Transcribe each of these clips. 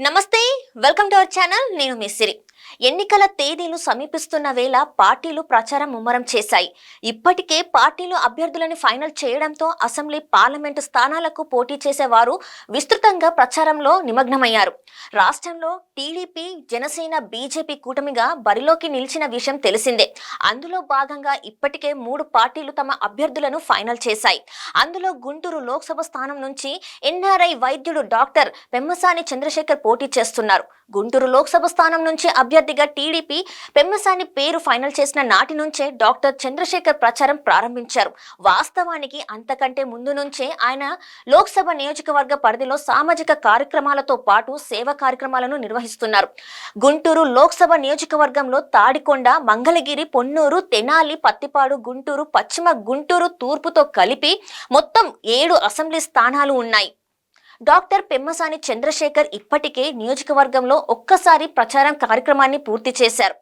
నమస్తే, welcome to our channel. నేను మిస్సిరి. ఎన్నికల తేదీలు సమీపిస్తున్న వేళ పార్టీలు ప్రచారం ముమ్మరం చేశాయి. ఇప్పటికే పార్టీలు అభ్యర్థులను ఫైనల్ చేయడంతో అసెంబ్లీ, పార్లమెంటు స్థానాలకు పోటీ చేసేవారు విస్తృతంగా ప్రచారంలో నిమగ్నమయ్యారు. రాష్ట్రంలో టీడీపీ, జనసేన, బీజేపీ కూటమిగా బరిలోకి నిలిచిన విషయం తెలిసిందే. అందులో భాగంగా ఇప్పటికే 3 పార్టీలు తమ అభ్యర్థులను ఫైనల్ చేశాయి. అందులో గుంటూరు లోక్సభ స్థానం నుంచి ఎన్ఆర్ఐ వైద్యుడు డాక్టర్ పెమ్మసాని చంద్రశేఖర్ పోటీ చేస్తున్నారు. గుంటూరు లోక్సభ స్థానం నుంచి అభ్యర్థిగా టీడీపీ పెమ్మసాని పేరు ఫైనల్ చేసిన నాటి నుంచే డాక్టర్ చంద్రశేఖర్ ప్రచారం ప్రారంభించారు. వాస్తవానికి అంతకంటే ముందు నుంచే ఆయన లోక్సభ నియోజకవర్గ పరిధిలో సామాజిక కార్యక్రమాలతో పాటు సేవా కార్యక్రమాలను నిర్వహిస్తున్నారు. గుంటూరు లోక్సభ నియోజకవర్గంలో తాడికొండ, మంగళగిరి, పొన్నూరు, తెనాలి, పత్తిపాడు, గుంటూరు, పశ్చిమ గుంటూరు, తూర్పుతో కలిపి మొత్తం 7 అసెంబ్లీ స్థానాలు ఉన్నాయి. డాక్టర్ పెమ్మసాని చంద్రశేఖర్ ఇప్పటికే నియోజకవర్గంలో ఒక్కసారి ప్రచారం కార్యక్రమాన్ని పూర్తి చేశారు.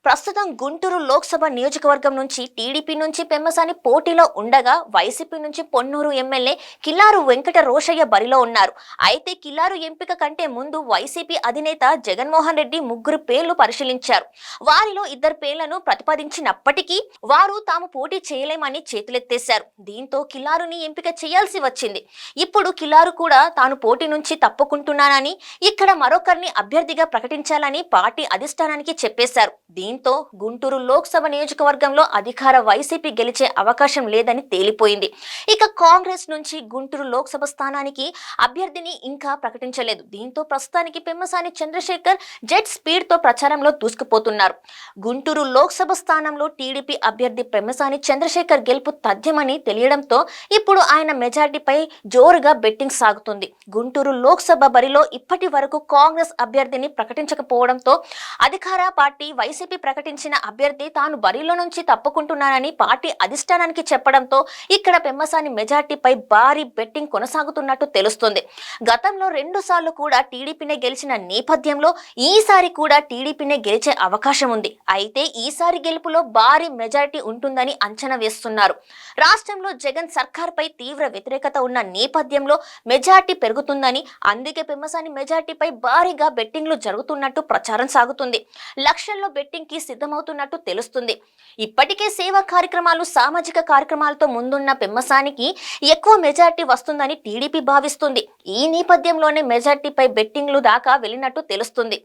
ప్రస్తుతం గుంటూరు లోక్సభ నియోజకవర్గం నుంచి టీడీపీ నుంచి పెమ్మసాని పోటీలో ఉండగా వైసీపీ నుంచి పొన్నూరు ఎమ్మెల్యే కిల్లారు వెంకట రోషయ్య బరిలో ఉన్నారు. అయితే కిల్లారు ఎంపిక కంటే ముందు వైసీపీ అధినేత జగన్మోహన్ రెడ్డి 3 పేర్లు పరిశీలించారు. వారిలో 2 పేర్లను ప్రతిపాదించినప్పటికీ వారు తాము పోటీ చేయలేమని చేతులెత్తేశారు. దీంతో కిల్లారుని ఎంపిక చేయాల్సి వచ్చింది. ఇప్పుడు కిల్లారు కూడా తాను పోటీ నుంచి తప్పుకుంటున్నానని, ఇక్కడ మరొకరిని అభ్యర్థిగా ప్రకటించాలని పార్టీ అధిష్టానానికి చెప్పేశారు. దీంతో గుంటూరు లోక్సభ నియోజకవర్గంలో అధికార వైసీపీ గెలిచే అవకాశం లేదని తేలిపోయింది. ఇక కాంగ్రెస్ నుంచి గుంటూరు లోక్సభ స్థానానికి అభ్యర్థిని ఇంకా ప్రకటించలేదు. దీంతో ప్రస్తుతానికి పెమ్మసాని చంద్రశేఖర్ జెట్ స్పీడ్ తో ప్రచారంలో దూసుకుపోతున్నారు. గుంటూరు లోక్సభ స్థానంలో టీడీపీ అభ్యర్థి పెమ్మసాని చంద్రశేఖర్ గెలుపు తథ్యమని తెలియడంతో ఇప్పుడు ఆయన మెజార్టీపై జోరుగా బెట్టింగ్ సాగుతుంది. గుంటూరు లోక్సభ బరిలో ఇప్పటి వరకు కాంగ్రెస్ అభ్యర్థిని ప్రకటించకపోవడంతో అధికార పార్టీ వైసీపీ ప్రకటించిన అభ్యర్థి తాను బరిలో నుంచి తప్పుకుంటున్నానని పార్టీ అధిష్టానానికి చెప్పడంతో ఇక్కడ పెమ్మసాని మెజార్టీపై భారీ బెట్టింగ్ కొనసాగుతున్నట్టు తెలుస్తుంది. గతంలో 2 సార్లు కూడా టీడీపీనే గెలిచిన నేపథ్యంలో ఈసారి కూడా టీడీపీనే గెలిచే అవకాశం ఉంది. అయితే ఈసారి గెలుపులో భారీ మెజారిటీ ఉంటుందని అంచనా వేస్తున్నారు. రాష్ట్రంలో జగన్ సర్కార్పై తీవ్ర వ్యతిరేకత ఉన్న నేపథ్యంలో మెజార్టీ పెరుగుతుందని, అందుకే పెమ్మసాని మెజార్టీపై భారీగా బెట్టింగ్లు జరుగుతున్నట్టు ప్రచారం సాగుతుంది. లక్షల్లో బెట్టింగ్ కి సిద్ధమవుతున్నట్టు తెలుస్తుంది. ఇప్పటికే సేవా కార్యక్రమాలు, సామాజిక కార్యక్రమాలతో ముందున్న పెమ్మసానికి ఎక్కువ మెజార్టీ వస్తుందని టీడీపీ భావిస్తుంది. ఈ నేపథ్యంలోనే మెజార్టీపై బెట్టింగ్లు దాకా వెళ్ళినట్టు తెలుస్తుంది.